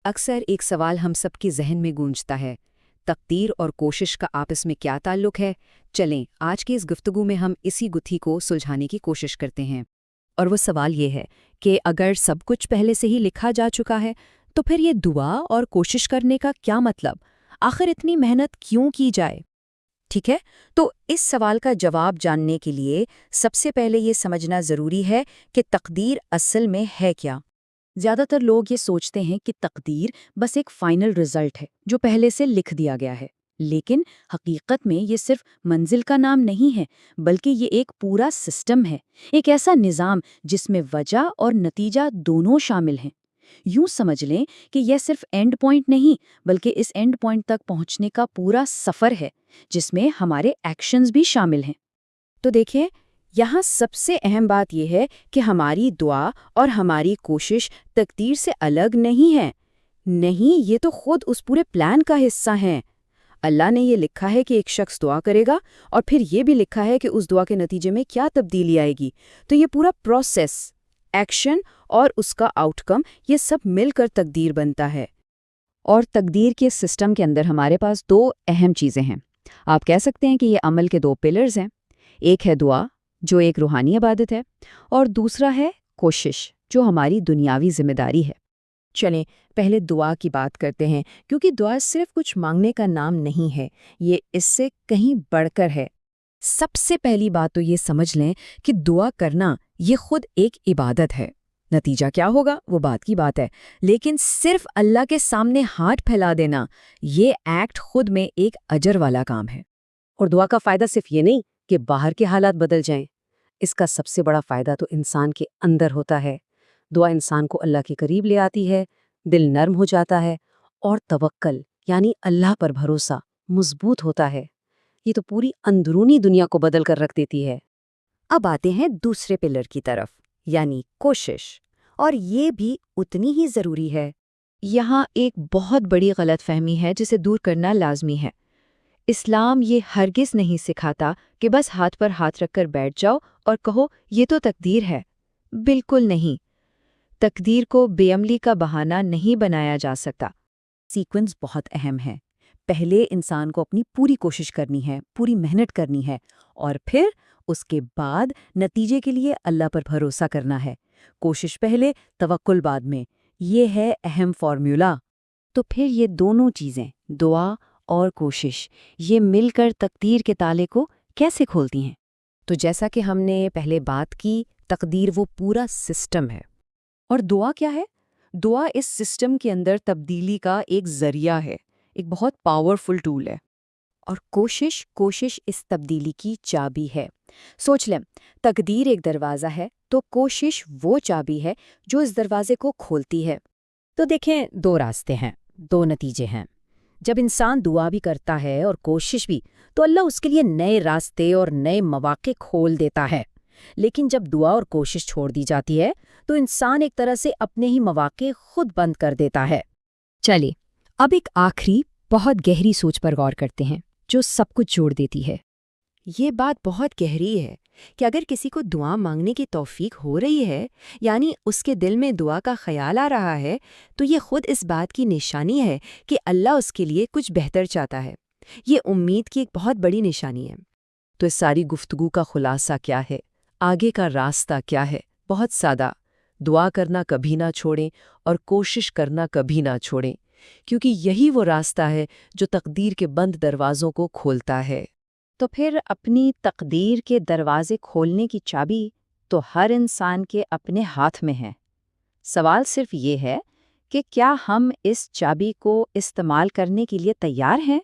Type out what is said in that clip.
اکثر ایک سوال ہم سب کے ذہن میں گونجتا ہے، تقدیر اور کوشش کا آپس میں کیا تعلق ہے؟ چلیں آج کی اس گفتگو میں ہم اسی گتھی کو سلجھانے کی کوشش کرتے ہیں۔ اور وہ سوال یہ ہے کہ اگر سب کچھ پہلے سے ہی لکھا جا چکا ہے تو پھر یہ دعا اور کوشش کرنے کا کیا مطلب؟ آخر اتنی محنت کیوں کی جائے؟ ٹھیک ہے، تو اس سوال کا جواب جاننے کے لیے سب سے پہلے یہ سمجھنا ضروری ہے کہ تقدیر اصل میں ہے کیا۔ زیادہ تر لوگ یہ سوچتے ہیں کہ تقدیر بس ایک فائنل رزلٹ ہے جو پہلے سے لکھ دیا گیا ہے، لیکن حقیقت میں یہ صرف منزل کا نام نہیں ہے، بلکہ یہ ایک پورا سسٹم ہے، ایک ایسا نظام جس میں وجہ اور نتیجہ دونوں شامل ہیں۔ یوں سمجھ لیں کہ یہ صرف اینڈ پوائنٹ نہیں، بلکہ اس اینڈ پوائنٹ تک پہنچنے کا پورا سفر ہے، جس میں ہمارے ایکشنز بھی شامل ہیں۔ تو دیکھیں، یہاں سب سے اہم بات یہ ہے کہ ہماری دعا اور ہماری کوشش تقدیر سے الگ نہیں ہے۔ نہیں، یہ تو خود اس پورے پلان کا حصہ ہیں۔ اللہ نے یہ لکھا ہے کہ ایک شخص دعا کرے گا، اور پھر یہ بھی لکھا ہے کہ اس دعا کے نتیجے میں کیا تبدیلی آئے گی۔ تو یہ پورا پروسیس، ایکشن اور اس کا آؤٹ کم، یہ سب مل کر تقدیر بنتا ہے۔ اور تقدیر کے سسٹم کے اندر ہمارے پاس دو اہم چیزیں ہیں۔ آپ کہہ سکتے ہیں کہ یہ عمل کے دو پلرز ہیں۔ ایک ہے دعا، جو ایک روحانی عبادت ہے، اور دوسرا ہے کوشش، جو ہماری دنیاوی ذمہ داری ہے۔ چلیں پہلے دعا کی بات کرتے ہیں، کیونکہ دعا صرف کچھ مانگنے کا نام نہیں ہے، یہ اس سے کہیں بڑھ کر ہے۔ سب سے پہلی بات تو یہ سمجھ لیں کہ دعا کرنا یہ خود ایک عبادت ہے۔ نتیجہ کیا ہوگا وہ بات کی بات ہے، لیکن صرف اللہ کے سامنے ہاتھ پھیلا دینا، یہ ایکٹ خود میں ایک اجر والا کام ہے۔ اور دعا کا فائدہ صرف یہ نہیں کہ باہر کے حالات بدل جائیں، اس کا سب سے بڑا فائدہ تو انسان کے اندر ہوتا ہے۔ دعا انسان کو اللہ کے قریب لے آتی ہے، دل نرم ہو جاتا ہے، اور توکل یعنی اللہ پر بھروسہ مضبوط ہوتا ہے۔ یہ تو پوری اندرونی دنیا کو بدل کر رکھ دیتی ہے۔ اب آتے ہیں دوسرے پلر کی طرف، یعنی کوشش، اور یہ بھی اتنی ہی ضروری ہے۔ یہاں ایک بہت بڑی غلط فہمی ہے جسے دور کرنا لازمی ہے۔ اسلام یہ ہرگز نہیں سکھاتا کہ بس ہاتھ پر ہاتھ رکھ کر بیٹھ جاؤ اور کہو یہ تو تقدیر ہے۔ بالکل نہیں۔ تقدیر کو بے عملی کا بہانہ نہیں بنایا جا سکتا۔ سیکوینس بہت اہم ہے۔ پہلے انسان کو اپنی پوری کوشش کرنی ہے، پوری محنت کرنی ہے، اور پھر اس کے بعد نتیجے کے لیے اللہ پر بھروسہ کرنا ہے۔ کوشش پہلے، توکل بعد میں، یہ ہے اہم فارمولا۔ تو پھر یہ دونوں چیزیں، دعا اور کوشش، یہ مل کر تقدیر کے تالے کو کیسے کھولتی ہیں؟ تو جیسا کہ ہم نے پہلے بات کی، تقدیر وہ پورا سسٹم ہے۔ اور دعا کیا ہے؟ دعا اس سسٹم کے اندر تبدیلی کا ایک ذریعہ ہے، ایک بہت پاورفل ٹول ہے۔ اور کوشش اس تبدیلی کی چابی ہے۔ سوچ لیں، تقدیر ایک دروازہ ہے تو کوشش وہ چابی ہے جو اس دروازے کو کھولتی ہے۔ تو دیکھیں، دو راستے ہیں، دو نتیجے ہیں۔ جب انسان دعا بھی کرتا ہے اور کوشش بھی، تو اللہ اس کے لیے نئے راستے اور نئے مواقع کھول دیتا ہے۔ لیکن جب دعا اور کوشش چھوڑ دی جاتی ہے تو انسان ایک طرح سے اپنے ہی مواقع خود بند کر دیتا ہے۔ چلیے اب ایک آخری بہت گہری سوچ پر غور کرتے ہیں جو سب کچھ جوڑ دیتی ہے۔ یہ بات بہت گہری ہے کہ اگر کسی کو دعا مانگنے کی توفیق ہو رہی ہے، یعنی اس کے دل میں دعا کا خیال آ رہا ہے، تو یہ خود اس بات کی نشانی ہے کہ اللہ اس کے لیے کچھ بہتر چاہتا ہے۔ یہ امید کی ایک بہت بڑی نشانی ہے۔ تو اس ساری گفتگو کا خلاصہ کیا ہے؟ آگے کا راستہ کیا ہے؟ بہت سادہ، دعا کرنا کبھی نہ چھوڑیں اور کوشش کرنا کبھی نہ چھوڑیں، کیونکہ یہی وہ راستہ ہے جو تقدیر کے بند دروازوں کو کھولتا ہے۔ تو پھر اپنی تقدیر کے دروازے کھولنے کی چابی تو ہر انسان کے اپنے ہاتھ میں ہے۔ سوال صرف یہ ہے کہ کیا ہم اس چابی کو استعمال کرنے کے لیے تیار ہیں؟